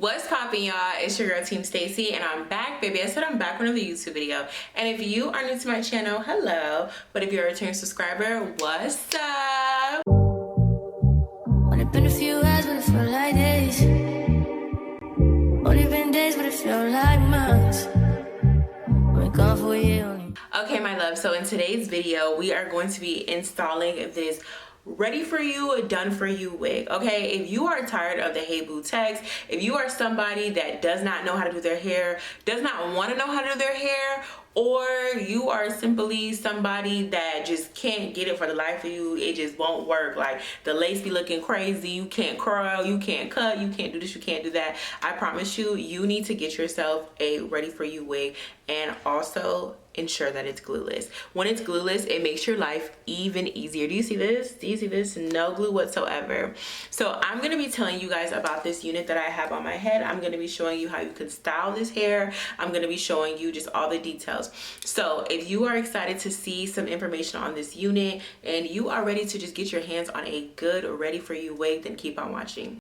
What's poppin', y'all? It's your girl Team Stacy, and I'm back, baby. I said I'm back with another YouTube video. And if you are new to my channel, hello. But if you're a returning subscriber, what's up? Only been a few hours, but it felt like days. Only been days, but it felt like months. Been gone for a year. Okay, my love. So in today's video, we are going to be installing this ready for you, done for you wig. Okay, if you are tired of the hey boo text, if you are somebody that does not know how to do their hair, does not want to know how to do their hair, or you are simply somebody that just can't get it for the life of you, it just won't work, like the lace be looking crazy, you can't curl, you can't cut, you can't do this, you can't do that, I promise you, you need to get yourself a ready for you wig, and also ensure that it's glueless. When it's glueless, it makes your life even easier. Do you see this? Do you see this? No glue whatsoever. So I'm going to be telling you guys about this unit that I have on my head. I'm going to be showing you how you can style this hair. I'm going to be showing you just all the details. So if you are excited to see some information on this unit and you are ready to just get your hands on a good ready for you wig, then keep on watching.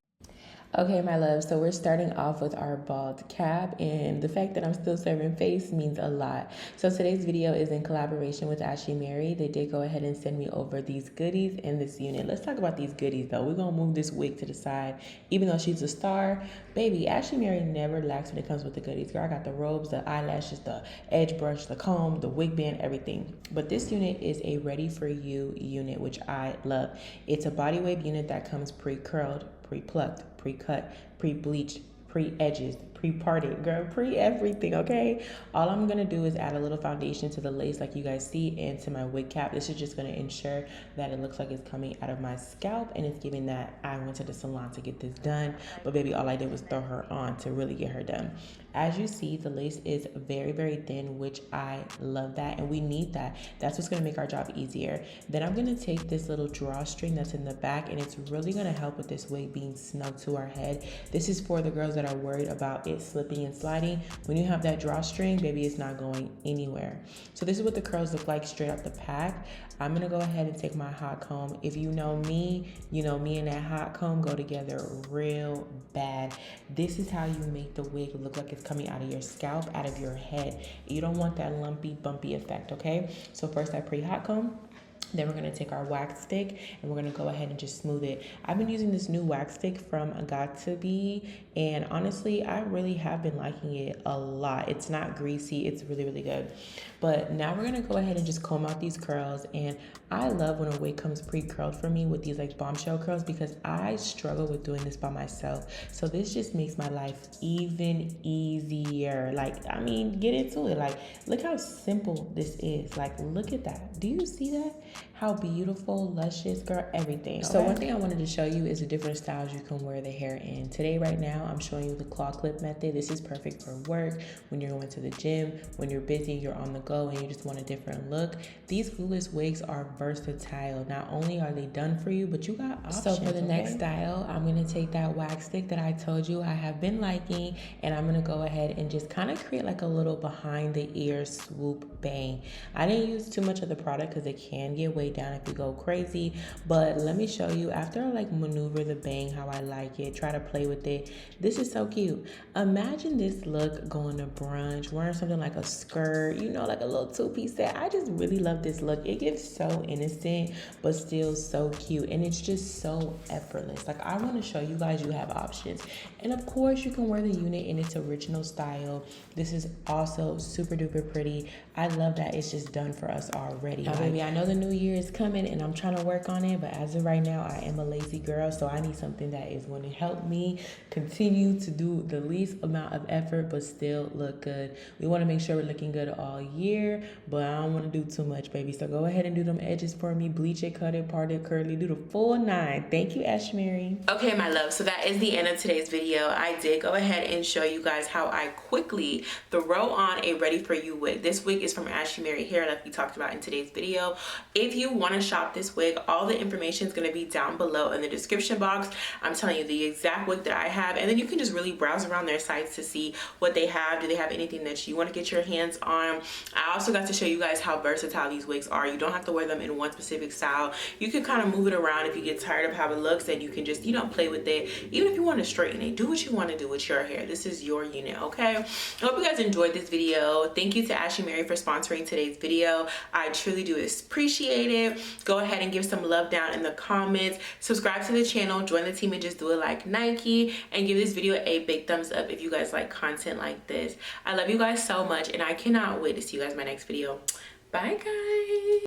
Okay, my love, so we're starting off with our bald cap, and the fact that I'm still serving face means a lot. So today's video is in collaboration with Ashimary. They did go ahead and send me over these goodies in this unit. Let's talk about these goodies though. We're gonna move this wig to the side. Even though she's a star, baby, Ashimary never lacks when it comes with the goodies. Girl, I got the robes, the eyelashes, the edge brush, the comb, the wig band, everything. But this unit is a ready for you unit, which I love. It's a body wave unit that comes pre-curled, pre-plucked, pre-cut, pre-bleached, pre-edges, pre-parted, girl, pre-everything, okay? All I'm gonna do is add a little foundation to the lace like you guys see and to my wig cap. This is just gonna ensure that it looks like it's coming out of my scalp and it's giving that I went to the salon to get this done, but baby, all I did was throw her on to really get her done. As you see, the lace is very, very thin, which I love that, and we need that. That's what's gonna make our job easier. Then I'm gonna take this little drawstring that's in the back, and it's really gonna help with this wig being snug to our head. This is for the girls that are worried about it slipping and sliding. When you have that drawstring, baby, it's not going anywhere. So this is what the curls look like straight out the pack. I'm gonna go ahead and take my hot comb. If you know me and that hot comb go together real bad. This is how you make the wig look like it's coming out of your scalp, out of your head. You don't want that lumpy, bumpy effect, okay? So first I pre-hot comb. Then we're gonna take our wax stick and we're gonna go ahead and just smooth it. I've been using this new wax stick from Got2b, and honestly, I really have been liking it a lot. It's not greasy, it's really, really good. But now we're gonna go ahead and just comb out these curls, and I love when a wig comes pre-curled for me with these like bombshell curls because I struggle with doing this by myself. So this just makes my life even easier. Like, I mean, get into it. Like, look how simple this is. Like, look at that. Do you see that? How beautiful, luscious, girl, everything. So one thing I wanted to show you is the different styles you can wear the hair in. Today, right now, I'm showing you the claw clip method. This is perfect for work, when you're going to the gym, when you're busy, you're on the go, and you just want a different look. These glueless wigs are versatile. Not only are they done for you, but you got options. So for the next style, I'm gonna take that wax stick that I told you I have been liking, and I'm gonna go ahead and just kind of create like a little behind the ear swoop bang. I didn't use too much of the product because it can get way down if you go crazy, but let me show you after I like maneuver the bang how I like it, try to play with it. This is so cute. Imagine this look going to brunch, wearing something like a skirt, you know, like a little two-piece set. I just really love this look. It gives so innocent but still so cute, and it's just so effortless. Like, I want to show you guys you have options, and of course you can wear the unit in its original style. This is also super duper pretty. I love that it's just done for us already. Now, baby, I know the new year is coming and I'm trying to work on it, but as of right now, I am a lazy girl, so I need something that is going to help me continue to do the least amount of effort but still look good. We want to make sure we're looking good all year, but I don't want to do too much, baby. So go ahead and do them edges for me. Bleach it, cut it, part it, curly, do the full 9. Thank you, Ashimary. Okay, my love, so that is the end of today's video. I did go ahead and show you guys how I quickly throw on a ready for you wig. This wig is from Ashy Mary Hair, like we talked about in today's video. If you want to shop this wig, all the information is going to be down below in the description box. I'm telling you the exact wig that I have, and then you can just really browse around their sites to see what they have. Do they have anything that you want to get your hands on? I also got to show you guys how versatile these wigs are. You don't have to wear them in one specific style. You can kind of move it around if you get tired of how it looks, and you can just, you know, play with it. Even if you want to straighten it, do what you want to do with your hair. This is your unit, okay? I hope you guys enjoyed this video. Thank you to Ashimary for sponsoring today's video. I truly do appreciate it. Go ahead and give some love down in the comments. Subscribe to the channel, join the team, and just do it like Nike, and give this video a big thumbs up if you guys like content like this. I love you guys so much, and I cannot wait to see you guys in my next video. Bye guys.